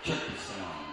Check the sound.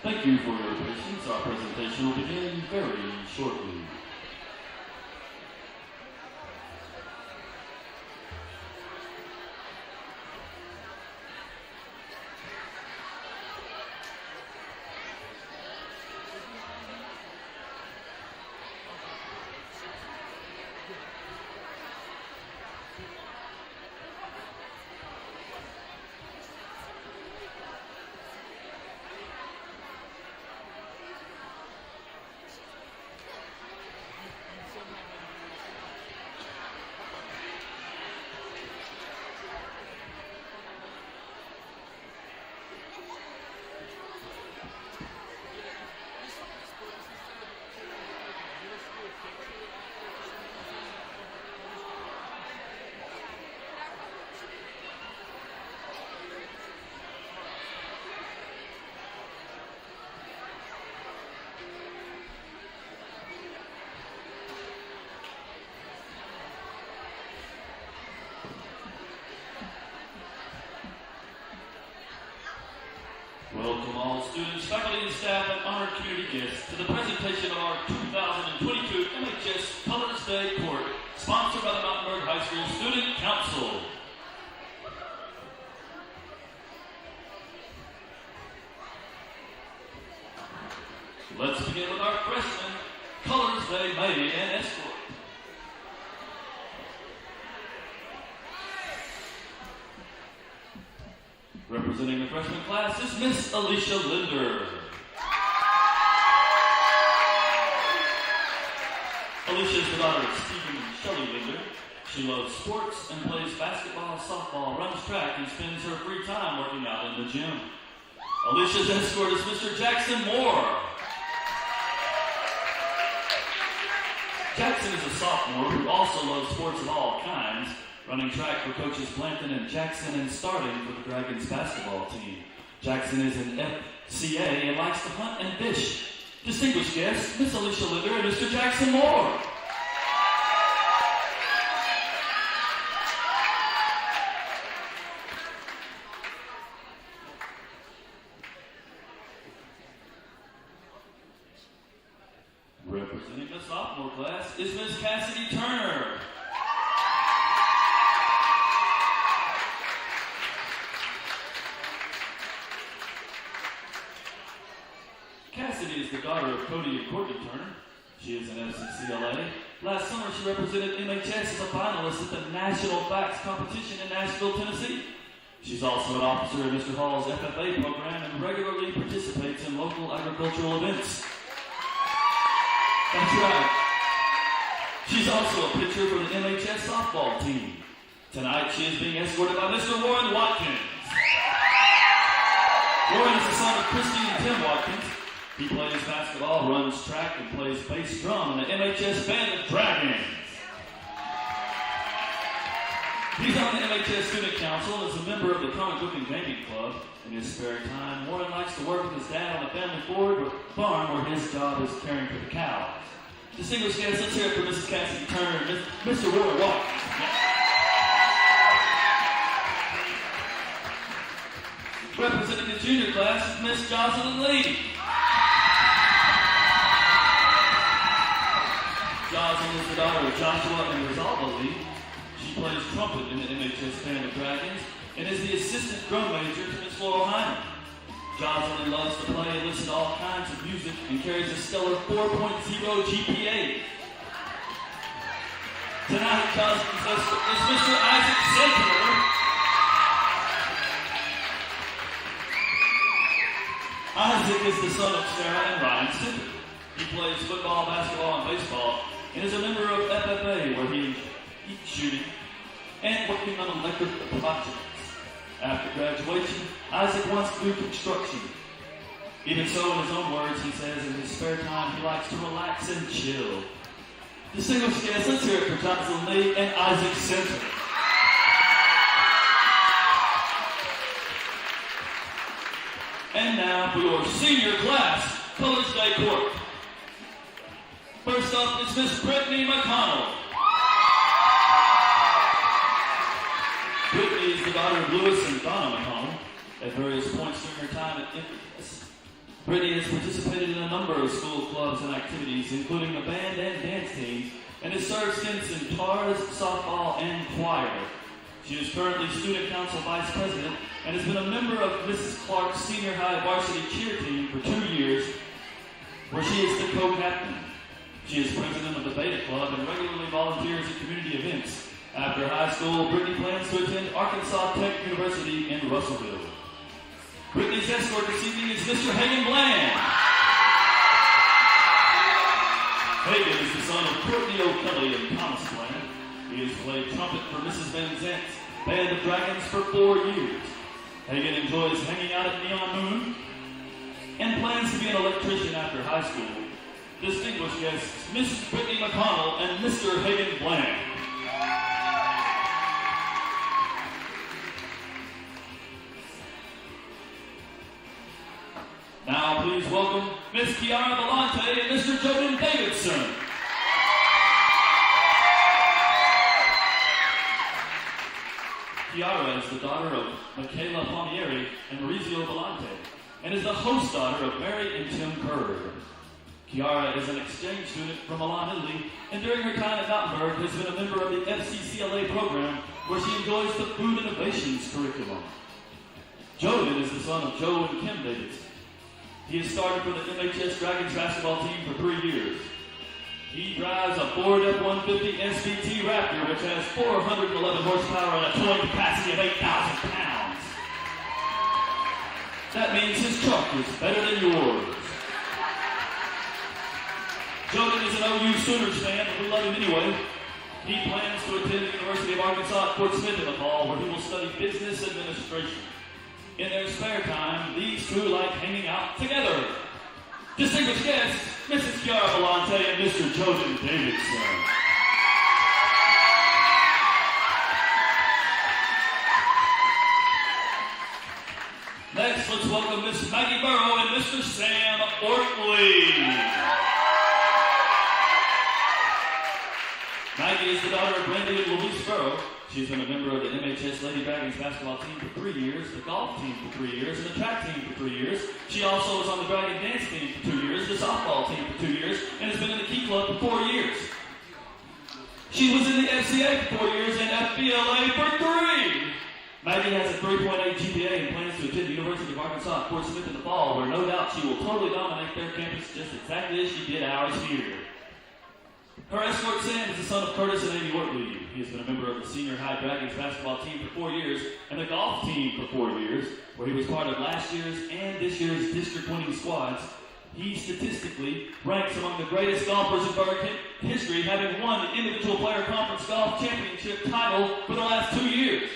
Thank you for your patience. Our presentation will begin very shortly. Welcome all students, faculty, and staff, and honored community guests to the presentation of our 2022 MHS Colors Day Court, sponsored by the Mountainburg High School Student Council. Let's begin with our freshman Colors Day Maid and Escort. Representing the freshman class is Miss Alicia Linder. Alicia is the daughter of Stephen and Shelley Linder. She loves sports and plays basketball, softball, runs track, and spends her free time working out in the gym. Alicia's escort is Mr. Jackson Moore. Jackson is a sophomore who also loves sports of all kinds, running track for coaches Blanton and Jackson and starting for the Dragons basketball team. Jackson is an FCA and likes to hunt and fish. Distinguished guests, Miss Alicia Linder and Mr. Jackson Moore. Representing the sophomore class is Miss Cassidy Turner. Cassidy is the daughter of Cody and Courtney Turner. She is an FCCLA. Last summer, she represented MHS as a finalist at the National Facts Competition in Nashville, Tennessee. She's also an officer in Mr. Hall's FFA program and regularly participates in local agricultural events. That's right. She's also a pitcher for the MHS softball team. Tonight, she is being escorted by Mr. Warren Watkins. Warren is the son of Christy and Tim Watkins. He plays basketball, runs track, and plays bass drum in the MHS band of Dragons. He's on the MHS Student Council and is a member of the Comic Book and Gaming Club. In his spare time, Warren likes to work with his dad on the family farm where his job is caring for the cows. Distinguished guests, let's hear it for Mrs. Cassidy Turner and Mr. Warren Watt. Representing the junior class is Miss Jocelyn Lee. Jocelyn is the daughter of Joshua and Rosalba Lee. She plays trumpet in the MHS Band of Dragons and is the assistant drum major to Miss Laurel Hyman. Jocelyn loves to play and listen to all kinds of music and carries a stellar 4.0 GPA. Tonight, Jocelyn's escort is Mr. Isaac Sentinel. Isaac is the son of Sarah and Ryan Stifford. He plays football, basketball, and baseball, and is a member of FFA, where he keeps shooting and working on electric projects. After graduation, Isaac wants to do construction. Even so, in his own words, he says in his spare time he likes to relax and chill. Distinguished guests, let's hear it for Jocelyn Lee and Isaac Center. And now for your senior class, Colors Day Court. First up is Miss Brittany McConnell. Brittany is the daughter of Lewis and Donna McConnell. At various points during her time at MHS, Brittany has participated in a number of school clubs and activities, including a band and dance team, and has served stints in TARS, softball, and choir. She is currently Student Council Vice President and has been a member of Mrs. Clark's Senior High Varsity Cheer Team for 2 years, where she is the co-captain. She is president of the Beta Club and regularly volunteers at community events. After high school, Brittany plans to attend Arkansas Tech University in Russellville. Brittany's escort this evening is Mr. Hagen Bland. Hagen is the son of Courtney O'Kelly and Thomas Bland. He has played trumpet for Mrs. Van Zant's Band of Dragons for 4 years. Hagen enjoys hanging out at Neon Moon and plans to be an electrician after high school. Distinguished guests, Mrs. Brittany McConnell and Mr. Hagen Bland. Now please welcome Miss Kiara Vellante and Mr. Jordan Davidson. Kiara is the daughter of Michaela Palmieri and Maurizio Vellante, and is the host daughter of Mary and Tim Kerr. Kiara is an exchange student from Milan, Italy, and during her time at Gothenburg has been a member of the FCCLA program, where she enjoys the Food Innovations curriculum. Jordan is the son of Joe and Kim Davidson. He has started for the MHS Dragons basketball team for 3 years. He drives a Ford F-150 SVT Raptor, which has 411 horsepower and a towing capacity of 8,000 pounds. That means his truck is better than yours. Jordan is an OU Sooners fan, but we love him anyway. He plans to attend the University of Arkansas at Fort Smith in the fall, where he will study business administration. In their spare time, these two like hanging out together. Distinguished guests, Mrs. Kiara Vellante and Mr. Jordan Davidson. Next, let's welcome Miss Maggie Burrow and Mr. Sam Ortley. Maggie is the daughter of Brandy and Louise Burrow. She's been a member of the MHS Lady Dragons basketball team for 3 years, the golf team for 3 years, and the track team for 3 years. She also was on the Dragon dance team for 2 years, the softball team for 2 years, and has been in the Key Club for 4 years. She was in the FCA for 4 years and FBLA for 3. Maggie has a 3.8 GPA and plans to attend the University of Arkansas at Fort Smith in the fall, where no doubt she will totally dominate their campus just exactly as she did ours here. Her escort Sam is the son of Curtis and Amy Ortley. He has been a member of the Senior High Dragons basketball team for 4 years and the golf team for 4 years, where he was part of last year's and this year's district-winning squads. He statistically ranks among the greatest golfers in Berg history, having won the individual player conference golf championship title for the last 2 years.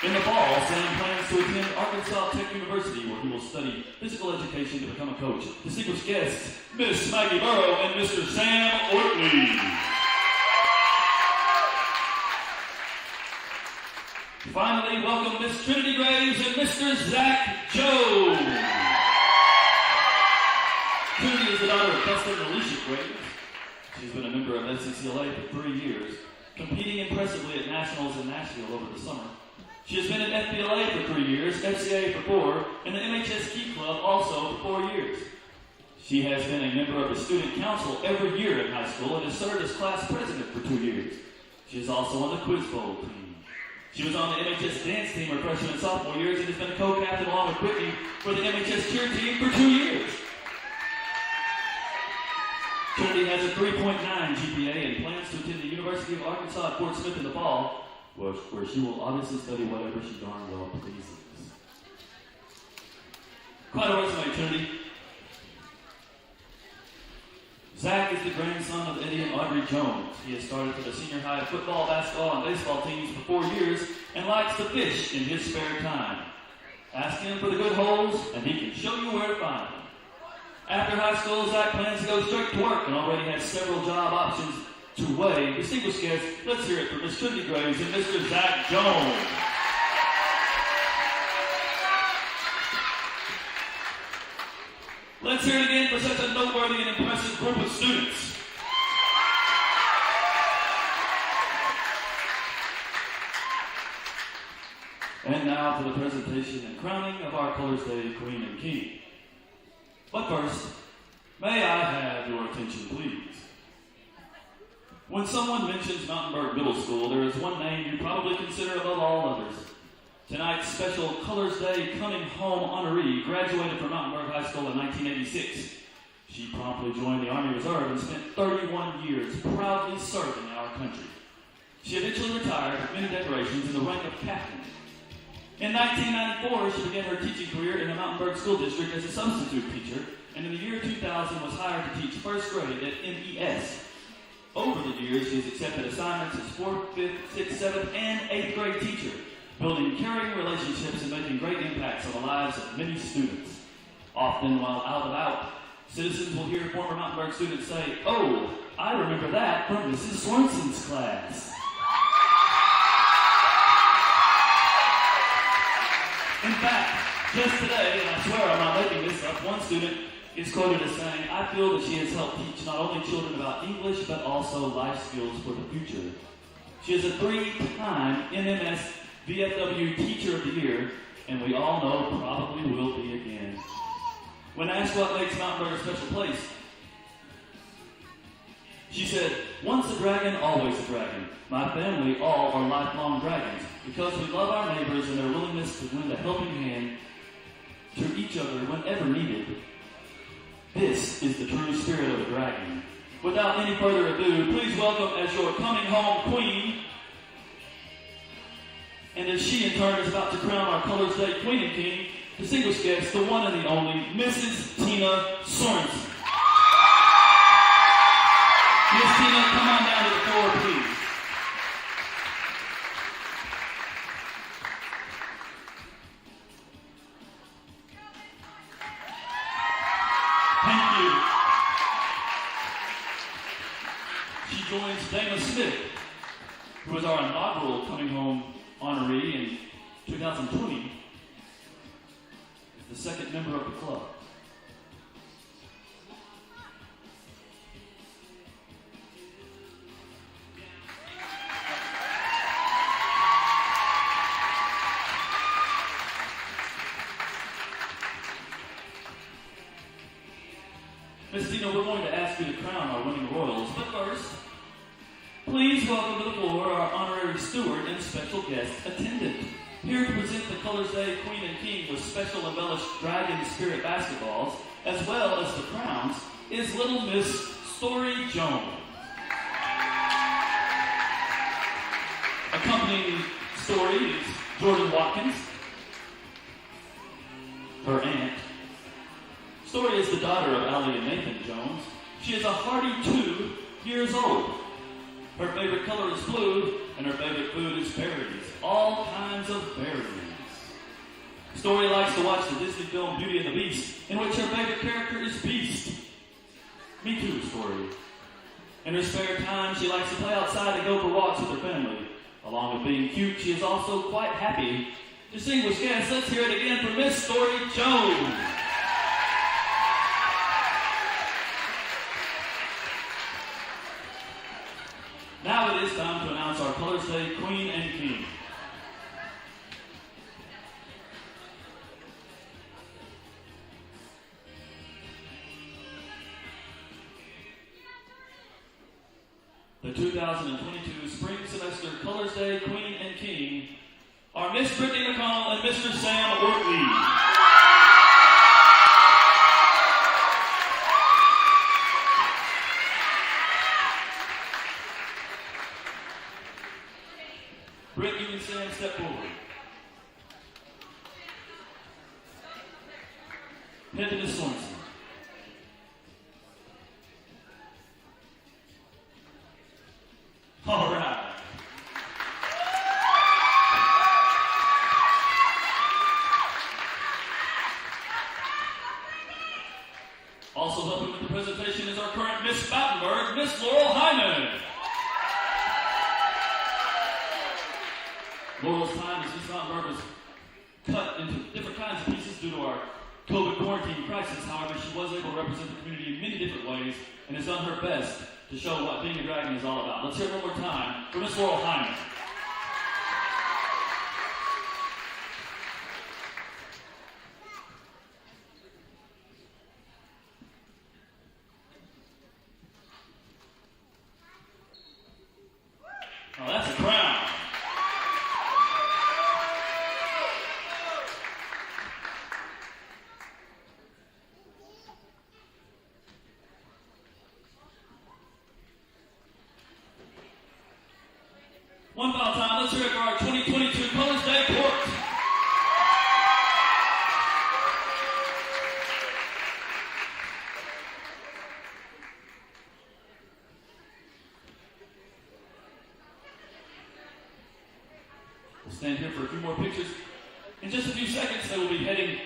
In the fall, Sam plans to attend Arkansas Tech University, where he will study physical education to become a coach. Distinguished guests, Miss Maggie Burrow and Mr. Sam Ortley. Finally, welcome Miss Trinity Graves and Mr. Zach Jones. Trinity is the daughter of Dustin and Alicia Graves. She's been a member of FCCLA for 3 years, competing impressively at nationals in Nashville over the summer. She has been in FBLA for 3 years, FCA for 4, and the MHS Ski Club also for 4 years. She has been a member of the student council every year in high school and has served as class president for 2 years. She is also on the Quiz Bowl team. She was on the MHS dance team her freshman and sophomore years and has been a co-captain along with Whitney for the MHS cheer team for 2 years. Trinity has a 3.9 GPA and plans to attend the University of Arkansas at Fort Smith in the fall, where she will obviously study whatever she darn well pleases. Quite a resume, Trinity. Zach is the grandson of Eddie and Audrey Jones. He has started for the senior high football, basketball, and baseball teams for 4 years and likes to fish in his spare time. Ask him for the good holes, and he can show you where to find them. After high school, Zach plans to go straight to work and already has several job options to weigh. Distinguished guests, let's hear it for Miss Trinity Graves and Mr. Zach Jones. Let's hear it again for such a noteworthy and impressive group of students. And now for the presentation and crowning of our Colors Day Queen and King. But first, may I have your attention, please? When someone mentions Mountainburg Middle School, there is one name you probably consider above all others. Tonight's special Colors Day Coming Home honoree graduated from Mountainburg High School in 1986. She promptly joined the Army Reserve and spent 31 years proudly serving our country. She eventually retired with many decorations in the rank of captain. In 1994, she began her teaching career in the Mountainburg School District as a substitute teacher, and in the year 2000 was hired to teach first grade at MES. Over the years, she has accepted assignments as 4th, 5th, 6th, 7th, and 8th grade teacher, building caring relationships and making great impacts on the lives of many students. Often while out and about, citizens will hear former Mountainburg students say, "Oh, I remember that from Mrs. Swanson's class." In fact, just today, and I swear I'm not making this up, one student is quoted as saying, "I feel that she has helped teach not only children about English, but also life skills for the future." She is a 3-time MMS VFW Teacher of the Year, and we all know probably will be again. When asked what makes Mountainburg a special place, she said, "Once a dragon, always a dragon. My family all are lifelong dragons because we love our neighbors and their willingness to lend a helping hand to each other whenever needed. This is the true spirit of a dragon." Without any further ado, please welcome as your coming home queen, and as she in turn is about to crown our Colors Day Queen and King, distinguished guest, the one and the only Mrs. Tina Sorensen. Miss Tina, come on down to the floor, please. Thank you. She joins Dana Smith, who is our inaugural Coming Home honoree in 2020, as the second member of the club. Miss Tina, we're going to ask you to crown our winning royals, but first, please welcome to the floor our honorary steward and special guest attendant. Here to present the Colors Day Queen and King with special embellished Dragon Spirit basketballs, as well as the crowns, is Little Miss Story Jones. Accompanying Story is Jordan Watkins, her aunt. Story is the daughter of Allie and Nathan Jones. She is a hearty 2 years old. Her favorite color is blue, and her favorite food is berries. All kinds of berries. Story likes to watch the Disney film Beauty and the Beast, in which her favorite character is Beast. Me too, Story. In her spare time, she likes to play outside and go for walks with her family. Along with being cute, she is also quite happy. Distinguished guests, let's hear it again for Miss Story Jones. Now it is time to announce our Colors Day Queen and King. The 2022 Spring Semester Colors Day Queen and King are Miss Brittany McConnell and Mr. Sam Ortley. Britt, you and Sam step forward. Head to Miss Sorensen. All right. Also helping with the presentation is our current Miss Battenberg, Miss Laurel Hyman. Laurel's time as Miss Battenberg was cut into different kinds of pieces due to our COVID quarantine crisis. However, she was able to represent the community in many different ways and has done her best to show what being a dragon is all about. Let's hear it one more time for Miss Laurel Hyman. Oh, that's a crown. One final time, let's hear it for our 2022 Colors Day Court. We'll stand here for a few more pictures. In just a few seconds, they will be heading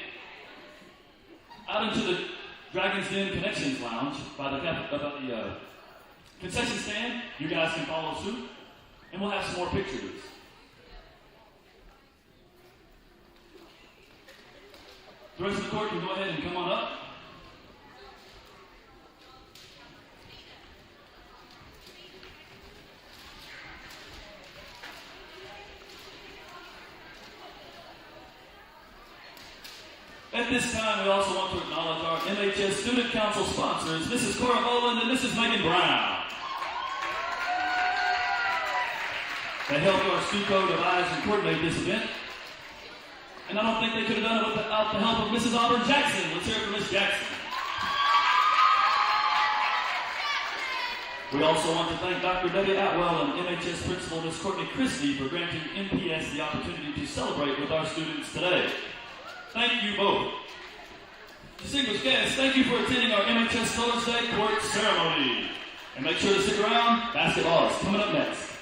out into the Dragon's Den Connections Lounge by the concession stand. You guys can follow suit. And we'll have some more pictures. The rest of the court can go ahead and come on up. At this time, we also want to acknowledge our MHS Student Council sponsors, Mrs. Cora Boland and Mrs. Megan Brown. They helped our STUCO devise and coordinate this event. And I don't think they could have done it without the help of Mrs. Auburn Jackson. Let's hear it for Miss Jackson. We also want to thank Dr. Debbie Atwell and MHS Principal Ms. Courtney Christie for granting MPS the opportunity to celebrate with our students today. Thank you both. Distinguished guests, thank you for attending our MHS Colors Day Court ceremony. And make sure to stick around. Basketball is coming up next.